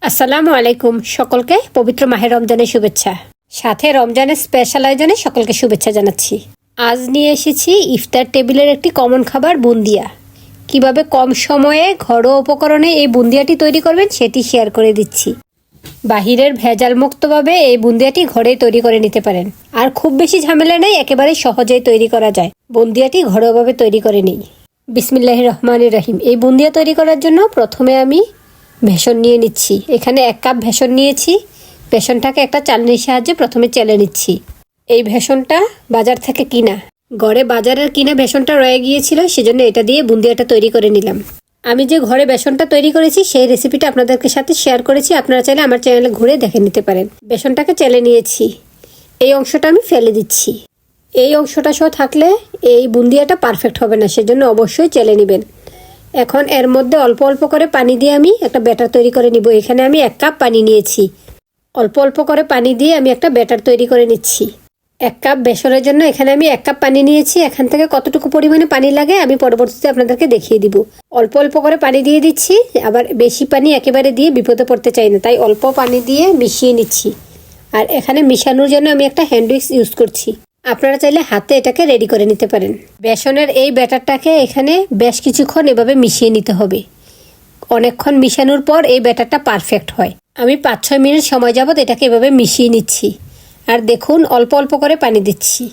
আসসালামু আলাইকুম। সকলকে পবিত্র মাহে রমজানের শুভেচ্ছা, সাথে রমজানের স্পেশাল আয়োজনে সকলকে শুভেচ্ছা জানাচ্ছি। আজ নিয়ে এসেছি ইফতার টেবিলের একটি কমন খাবার বুন্দিয়া। কিভাবে কম সময়ে ঘরোয়া উপকরণে এই বুন্দিয়াটি তৈরি করবেন সেটি শেয়ার করে দিচ্ছি। বাহিরের ভেজাল মুক্তভাবে এই বুন্দিয়াটি ঘরেই তৈরি করে নিতে পারেন, আর খুব বেশি ঝামেলা নেই, একেবারে সহজেই তৈরি করা যায়। বুন্দিয়াটি ঘরোয়াভাবে তৈরি করে নিই। বিসমিল্লাহির রহমানির রহিম। এই বুন্দিয়া তৈরি করার জন্য প্রথমে আমি বেসন নিয়ে নিচ্ছি। এখানে 1 কাপ বেসন নিয়েছি। বেসনটাকে একটা চালনির সাহায্যে প্রথমে চেলে নিচ্ছি। এই বেসনটা বাজার থেকে কিনা, ঘরে বাজারের কিনা বেসনটা রয়ে গিয়েছিল, সেজন্য এটা দিয়ে বুন্দিয়াটা তৈরি করে নিলাম। আমি যে ঘরে বেসনটা তৈরি করেছি সেই রেসিপিটা আপনাদেরকে সাথে শেয়ার করেছি, আপনারা চাইলে আমার চ্যানেলে ঘুরে দেখে নিতে পারেন। বেসনটাকে চেলে নিয়েছি। এই অংশটা আমি ফেলে দিচ্ছি। এই অংশটা সহ থাকলে এই বুন্দিয়াটা পারফেক্ট হবে না, সেজন্য অবশ্যই চেলে নেবেন। এখন এর মধ্যে অল্প অল্প করে পানি দিয়ে আমি একটা ব্যাটার তৈরি করে নিব। এখানে আমি 1 কাপ পানি নিয়েছি। অল্প অল্প করে পানি দিয়ে আমি একটা ব্যাটার তৈরি করে নিচ্ছি। 1 কাপ বেসনের জন্য এখানে আমি 1 কাপ পানি নিয়েছি। এখান থেকে কতটুকু পরিমাণে পানি লাগে আমি পরবর্তীতে আপনাদেরকে দেখিয়ে দিব। অল্প অল্প করে পানি দিয়ে দিচ্ছি। আবার বেশি পানি একেবারে দিয়ে বিপদে পড়তে চাই না, তাই অল্প পানি দিয়ে মিশিয়ে নিচ্ছি। আর এখানে মিশানোর জন্য আমি একটা হ্যান্ড উইক্স ইউজ করছি। আপনারা চাইলে হাতে এটাকে রেডি করে নিতে পারেন। বেসনের এই ব্যাটারটাকে এখানে বেশ কিছুক্ষণ এভাবে মিশিয়ে নিতে হবে। অনেকক্ষণ মিশানোর পর এই ব্যাটারটা পারফেক্ট হয়। আমি 5-6 মিনিট সময় যাবত এটাকে এভাবে মিশিয়ে নিচ্ছি। আর দেখুন, অল্প অল্প করে পানি দিচ্ছি।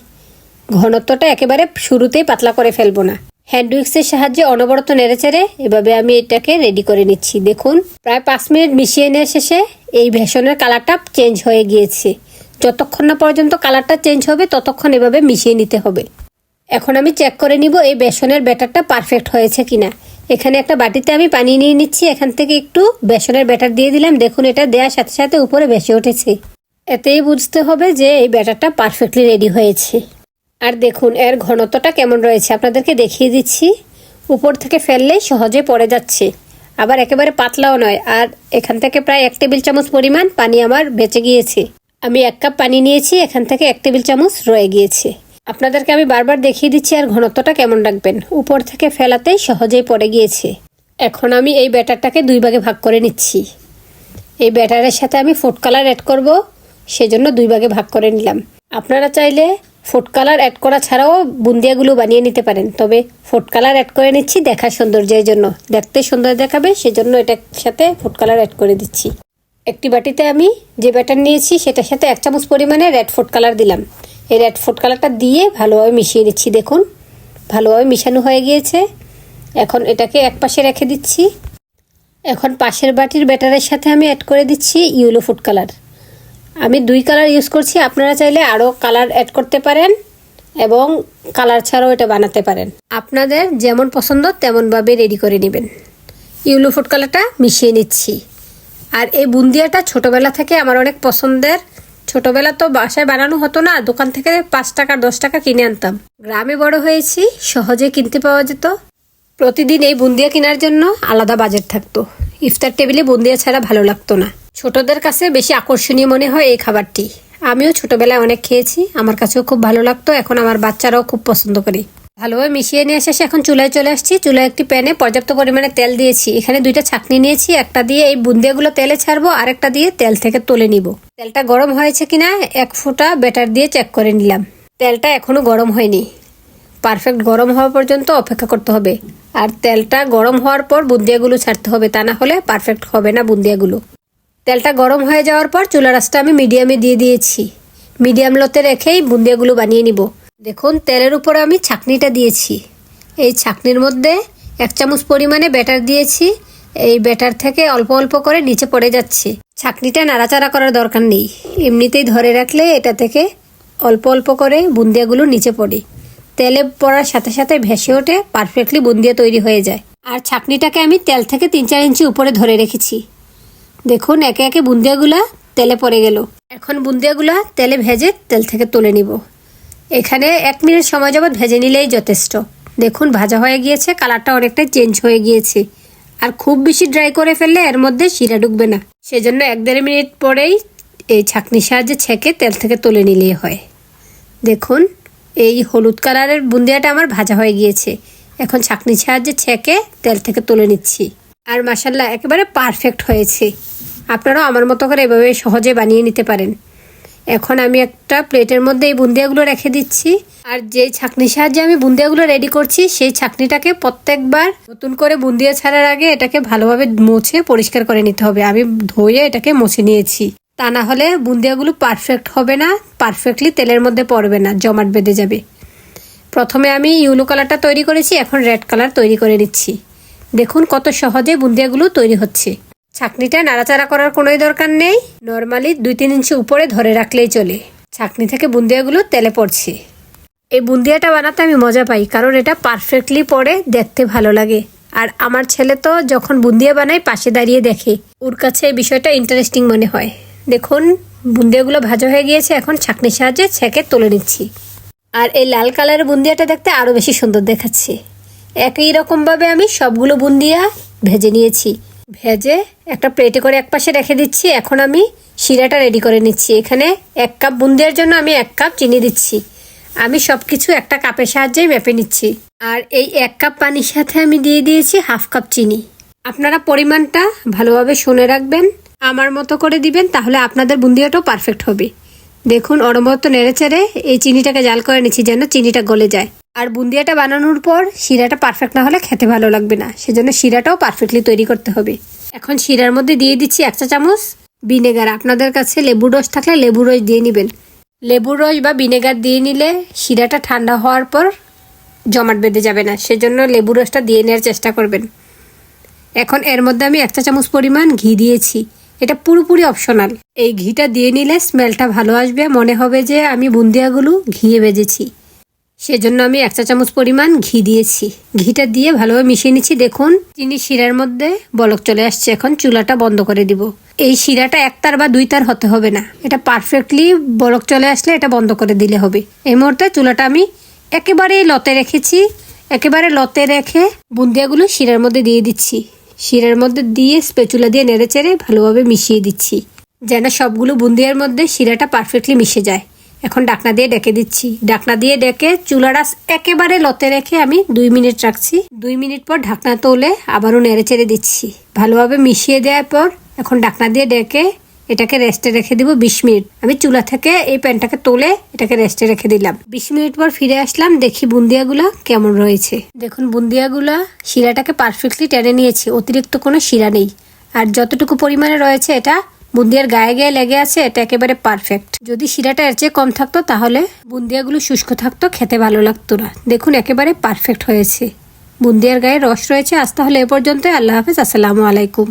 ঘনত্বটা একেবারে শুরুতেই পাতলা করে ফেলবো না। হ্যান্ড উইক্সের সাহায্যে অনবরত নেড়েচেড়ে এভাবে আমি এটাকে রেডি করে নিচ্ছি। দেখুন, প্রায় 5 মিনিট মিশিয়ে নেওয়ার শেষে এই বেসনের কালারটা চেঞ্জ হয়ে গিয়েছে। যতক্ষণ না পর্যন্ত কালারটা চেঞ্জ হবে ততক্ষণ এভাবে মিশিয়ে নিতে হবে। এখন আমি চেক করে নিব এই বেসনের ব্যাটারটা পারফেক্ট হয়েছে কিনা। এখানে একটা বাটিতে আমি পানি নিয়ে নিচ্ছি। এখান থেকে একটু বেসনের ব্যাটার দিয়ে দিলাম। দেখুন, এটা দেওয়ার সাথে সাথে উপরে ভেসে উঠেছে। এতেই বুঝতে হবে যে এই ব্যাটারটা পারফেক্টলি রেডি হয়েছে। আর দেখুন এর ঘনত্বটা কেমন রয়েছে, আপনাদেরকে দেখিয়ে দিচ্ছি। উপর থেকে ফেললেই সহজে পড়ে যাচ্ছে, আবার একেবারে পাতলাও নয়। আর এখান থেকে প্রায় 1 টেবিল চামচ পরিমাণ পানি আমার বেঁচে গিয়েছে। আমি 1 কাপ পানি নিয়েছি, এখান থেকে 1 টেবিল চামচ রয়ে গিয়েছে। আপনাদেরকে আমি বারবার দেখিয়ে দিচ্ছি আর ঘনত্বটা কেমন রাখবেন। উপর থেকে ফেলাতেই সহজেই পড়ে গিয়েছে। এখন আমি এই ব্যাটারটাকে 2 ভাগে ভাগ করে নিচ্ছি। এই ব্যাটারের সাথে আমি ফুড কালার অ্যাড করব, সেজন্য 2 ভাগে ভাগ করে নিলাম। আপনারা চাইলে ফুড কালার অ্যাড করা ছাড়াও বুন্দিয়াগুলো বানিয়ে নিতে পারেন, তবে ফুড কালার অ্যাড করে নিচ্ছি দেখার সৌন্দর্যের জন্য। দেখতে সুন্দর দেখাবে, সেজন্য এটার সাথে ফুড কালার অ্যাড করে দিচ্ছি। একটি বাটিতে আমি যে ব্যাটার নিয়েছি সেটার সাথে 1 চামচ পরিমাণে রেড ফুড কালার দিলাম। এই রেড ফুড কালারটা দিয়ে ভালোভাবে মিশিয়ে নিচ্ছি। দেখুন, ভালোভাবে মিশানো হয়ে গিয়েছে। এখন এটাকে এক পাশে রেখে দিচ্ছি। এখন পাশের বাটির ব্যাটারের সাথে আমি অ্যাড করে দিচ্ছি ইয়েলো ফুড কালার। আমি 2 কালার ইউজ করছি, আপনারা চাইলে আরও কালার অ্যাড করতে পারেন এবং কালার ছাড়াও এটা বানাতে পারেন। আপনাদের যেমন পছন্দ তেমনভাবে রেডি করে নেবেন। ইয়েলো ফুড কালারটা মিশিয়ে নিচ্ছি। আর এই বুন্দিয়াটা ছোটোবেলা থেকে আমার অনেক পছন্দের। ছোটোবেলা তো বাসায় বানানো হতো না, দোকান থেকে 5 টাকা 10 টাকা কিনে আনতাম। গ্রামে বড় হয়েছি, সহজে কিনতে পাওয়া যেত। প্রতিদিন এই বুন্দিয়া কেনার জন্য আলাদা বাজেট থাকতো। ইফতার টেবিলে বুন্দিয়া ছাড়া ভালো লাগতো না। ছোটদের কাছে বেশি আকর্ষণীয় মনে হয় এই খাবারটি। আমিও ছোটবেলায় অনেক খেয়েছি, আমার কাছেও খুব ভালো লাগতো। এখন আমার বাচ্চারাও খুব পছন্দ করে। ভালোভাবে মিশিয়ে নিয়ে শেষে এখন চুলায় চলে আসছি। চুলায় একটি প্যানে পর্যাপ্ত পরিমাণে তেল দিয়েছি। এখানে 2টা ছাঁকনি নিয়েছি, একটা দিয়ে এই বুন্দিয়াগুলো তেলে ছাড়বো, আরেকটা দিয়ে তেল থেকে তুলে নিব। তেলটা গরম হয়েছে কিনা 1 ফোঁটা ব্যাটার দিয়ে চেক করে নিলাম। তেলটা এখনো গরম হয়নি, পারফেক্ট গরম হওয়া পর্যন্ত অপেক্ষা করতে হবে। আর তেলটা গরম হওয়ার পর বুন্দিয়াগুলো ছাড়তে হবে, তা না হলে পারফেক্ট হবে না বুন্দিয়াগুলো। তেলটা গরম হয়ে যাওয়ার পর চুলার আঁচটা আমি মিডিয়ামে দিয়ে দিয়েছি। মিডিয়াম লোতে রেখেই বুন্দিয়াগুলো বানিয়ে নিব। দেখুন, তেলের উপরে আমি ছাঁকনিটা দিয়েছি। এই ছাঁকনির মধ্যে 1 চামচ পরিমাণে ব্যাটার দিয়েছি। এই ব্যাটার থেকে অল্প অল্প করে নিচে পড়ে যাচ্ছে। ছাঁকনিটা নাড়াচাড়া করার দরকার নেই, এমনিতেই ধরে রাখলে এটা থেকে অল্প অল্প করে বুন্দিয়াগুলো নিচে পড়ে। তেলে পড়ার সাথে সাথে ভেসে ওঠে, পারফেক্টলি বুন্দিয়া তৈরি হয়ে যায়। আর ছাঁকনিটাকে আমি তেল থেকে 3-4 ইঞ্চি উপরে ধরে রেখেছি। দেখুন, একে একে বুন্দিয়াগুলা তেলে পড়ে গেল। এখন বুন্দিয়াগুলা তেলে ভেজে তেল থেকে তুলে নিব। এখানে 1 মিনিট সময় যাবত ভেজে নিলেই যথেষ্ট। দেখুন, ভাজা হয়ে গিয়েছে, কালারটা অনেকটাই চেঞ্জ হয়ে গিয়েছে। আর খুব বেশি ড্রাই করে ফেললে এর মধ্যে শিরা ঢুকবে না, সেজন্য 1-1.5 মিনিট পরেই এই ছাঁকনির সাহায্যে ছেঁকে তেল থেকে তুলে নিলেই হয়। দেখুন, এই হলুদ কালারের বুন্দিয়াটা আমার ভাজা হয়ে গিয়েছে। এখন ছাঁকনির সাহায্যে ছেঁকে তেল থেকে তুলে নিচ্ছি। আর মাশাআল্লাহ একেবারে পারফেক্ট হয়েছে। আপনারাও আমার মতো করে এভাবে সহজে বানিয়ে নিতে পারেন। এখন আমি একটা প্লেটের মধ্যে এই বুন্দিয়াগুলো রেখে দিচ্ছি। আর যে ছাঁকনির সাহায্যে আমি বুন্দিয়াগুলো রেডি করছি, সেই ছাঁকনিটাকে প্রত্যেকবার নতুন করে বুন্দিয়া ছাড়ার আগে এটাকে ভালোভাবে মুছে পরিষ্কার করে নিতে হবে। আমি ধুয়ে এটাকে মুছে নিয়েছি, তা না হলে বুন্দিয়াগুলো পারফেক্ট হবে না, পারফেক্টলি তেলের মধ্যে পড়বে না, জমাট বেঁধে যাবে। প্রথমে আমি ইয়েলো কালারটা তৈরি করেছি, এখন রেড কালার তৈরি করে নিচ্ছি। দেখুন কত সহজে বুন্দিয়াগুলো তৈরি হচ্ছে। ছাঁকনিটা নাড়াচাড়া করার কোনোই দরকার নেই, নর্মালি 2-3 ইঞ্চি উপরে ধরে রাখলেই চলে। ছাঁকনি থেকে বুন্দিয়াগুলো তেলে পড়ছে। এই বুন্দিয়াটা বানাতে আমি মজা পাই, কারণ এটা পারফেক্টলি পড়ে, দেখতে ভালো লাগে। আর আমার ছেলে তো যখন বুন্দিয়া বানায় পাশে দাঁড়িয়ে দেখে, ওর কাছে এই বিষয়টা ইন্টারেস্টিং মনে হয়। দেখুন বুন্দিয়াগুলো ভাজা হয়ে গিয়েছে, এখন ছাঁকনির সাহায্যে ছেঁকে তুলে নিচ্ছি। আর এই লাল কালারের বুন্দিয়াটা দেখতে আরও বেশি সুন্দর দেখাচ্ছে। একই রকমভাবে আমি সবগুলো বুন্দিয়া ভেজে নিয়েছি। ভেজে একটা প্লেটে করে একপাশে রেখে দিচ্ছি। এখন আমি শিরাটা রেডি করে নিচ্ছি। এখানে 1 কাপ বুন্দিয়ার জন্য আমি 1 কাপ চিনি দিচ্ছি। আমি সব কিছু একটা কাপের সাহায্যেই মেপে নিচ্ছি। আর এই 1 কাপ পানির সাথে আমি দিয়ে দিয়েছি 1/2 কাপ চিনি। আপনারা পরিমাণটা ভালোভাবে শুনে রাখবেন, আমার মতো করে দিবেন, তাহলে আপনাদের বুন্দিয়াটাও পারফেক্ট হবে। দেখুন অনবরত নেড়েচেড়ে এই চিনিটাকে জাল করে নিচ্ছি যেন চিনিটা গলে যায়। আর বুন্দিয়াটা বানানোর পর শিরাটা পারফেক্ট না হলে খেতে ভালো লাগবে না, সেজন্য শিরাটাও পারফেক্টলি তৈরি করতে হবে। এখন শিরার মধ্যে দিয়ে দিচ্ছি 1 চা চামচ ভিনেগার। আপনাদের কাছে লেবুর রস থাকলে লেবুর রস দিয়ে নেবেন। লেবুর রস বা ভিনেগার দিয়ে নিলে শিরাটা ঠান্ডা হওয়ার পর জমাট বেঁধে যাবে না, সেজন্য লেবুর রসটা দিয়ে নেওয়ার চেষ্টা করবেন। এখন এর মধ্যে আমি 1 চা চামচ পরিমাণ ঘি দিয়েছি। এটা পুরোপুরি অপশনাল। এই ঘিটা দিয়ে নিলে স্মেলটা ভালো আসবে, মনে হবে যে আমি বুন্দিয়াগুলো ঘিয়ে ভেজেছি, সেজন্য আমি 1 চা চামচ পরিমাণ ঘি দিয়েছি। ঘিটা দিয়ে ভালোভাবে মিশিয়ে নিচ্ছি। দেখুন চিনি শিরার মধ্যে বলক চলে আসছে। এখন চুলাটা বন্ধ করে দিব। এই শিরাটা 1 তার বা 2 তার হতে হবে না, এটা পারফেক্টলি বলক চলে আসলে এটা বন্ধ করে দিলে হবে। এই মুহূর্তে চুলাটা আমি একেবারে লতে রেখেছি। একেবারে লতে রেখে বুন্দিয়াগুলো শিরার মধ্যে দিয়ে দিচ্ছি। শিরার মধ্যে দিয়ে স্প্যাচুলা দিয়ে নেড়েচেড়ে ভালোভাবে মিশিয়ে দিচ্ছি, যেন সবগুলো বুন্দিয়ার মধ্যে শিরাটা পারফেক্টলি মিশে যায়। এখন ঢাকনা দিয়ে ডেকে দিচ্ছি। ঢাকনা দিয়ে ডেকে চুলাটা একেবারে লতে রেখে আমি 2 মিনিট রাখছি। 2 মিনিট পর ঢাকনা তুলে আবারও নেড়েচেড়ে দিচ্ছি। ভালোভাবে মিশিয়ে দেওয়ার পর এখন ঢাকনা দিয়ে ডেকে এটাকে রেস্টে রেখে দিব 20 মিনিট। আমি চুলা থেকে এই প্যানটাকে তুলে এটাকে রেস্টে রেখে দিলাম। 20 মিনিট পর ফিরে আসলাম, দেখি বুন্দিয়াগুলা কেমন রয়েছে। দেখুন বুন্দিয়াগুলা শিরাটাকে পারফেক্টলি টেনে নিয়েছি, অতিরিক্ত কোনো শিরা নেই। আর যতটুকু পরিমাণে রয়েছে এটা বুন্দিয়ার গায়ে গায়ে লেগে আছে, এটা একেবারে পারফেক্ট। যদি শিরাটা এর চেয়ে কম থাকতো তাহলে বুন্দিয়াগুলো শুষ্ক থাকতো, খেতে ভালো লাগতো না। দেখুন একেবারে পারফেক্ট হয়েছে, বুন্দিয়ার গায়ে রস রয়েছে। আজ তাহলে এ পর্যন্ত। আল্লাহ হাফেজ, আসসালামু আলাইকুম।